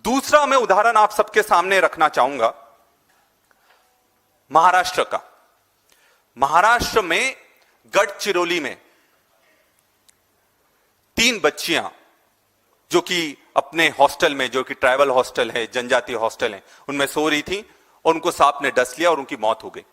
दूसरा मैं उदाहरण आप सबके सामने रखना चाहूंगा महाराष्ट्र का। महाराष्ट्र में गढ़चिरौली में 3 बच्चियां जो कि अपने हॉस्टल में, जो कि ट्राइबल हॉस्टल है, जनजातीय हॉस्टल है, उनमें सो रही थी और उनको सांप ने डस लिया और उनकी मौत हो गई।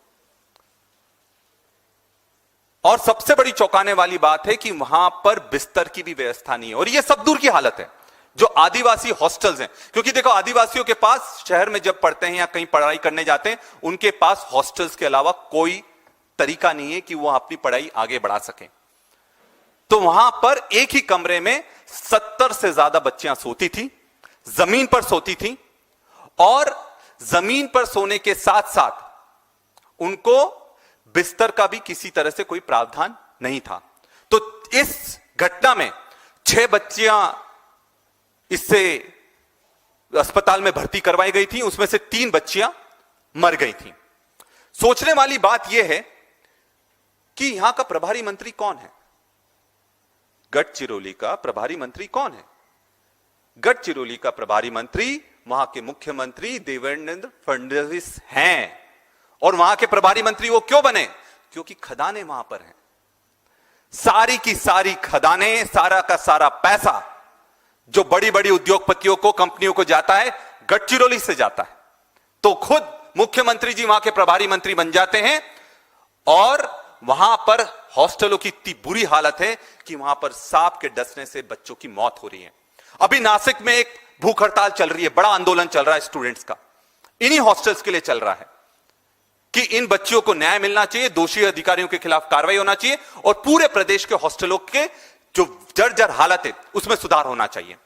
और सबसे बड़ी चौंकाने वाली बात है कि वहां पर बिस्तर की भी व्यवस्था नहीं है। और यह सब दूर की हालत है जो आदिवासी हॉस्टल्स हैं, क्योंकि देखो आदिवासियों के पास शहर में जब पढ़ते हैं या कहीं पढ़ाई करने जाते हैं, उनके पास हॉस्टल्स के अलावा कोई तरीका नहीं है कि वो अपनी पढ़ाई आगे बढ़ा सकें। तो वहां पर एक ही कमरे में 70 से ज्यादा बच्चियां सोती थी, जमीन पर सोती थी, और जमीन पर सोने के साथ साथ उनको बिस्तर का भी किसी तरह से कोई प्रावधान नहीं था। तो इस घटना में 6 बच्चियां इससे अस्पताल में भर्ती करवाई गई थी, उसमें से 3 बच्चियां मर गई थी। सोचने वाली बात यह है कि यहां का प्रभारी मंत्री कौन है? गढ़चिरौली का प्रभारी मंत्री कौन है? गढ़चिरौली का प्रभारी मंत्री वहां के मुख्यमंत्री देवेंद्र फडणवीस हैं। और वहां के प्रभारी मंत्री वो क्यों बने? क्योंकि खदानें वहां पर हैं। सारी की सारी खदानें, सारा का सारा पैसा जो बड़ी बड़ी उद्योगपतियों को, कंपनियों को जाता है, गढ़चिरौली से जाता है। तो खुद मुख्यमंत्री जी वहां के प्रभारी मंत्री बन जाते हैं और वहां पर हॉस्टलों की इतनी बुरी हालत है कि वहां पर सांप के डसने से बच्चों की मौत हो रही है। अभी नासिक में एक भूख हड़ताल चल रही है, बड़ा आंदोलन चल रहा है स्टूडेंट्स का, इन्हीं हॉस्टल्स के लिए चल रहा है कि इन बच्चियों को न्याय मिलना चाहिए, दोषी अधिकारियों के खिलाफ कार्रवाई होना चाहिए और पूरे प्रदेश के हॉस्टलों के जो जर्जर हालत है उसमें सुधार होना चाहिए।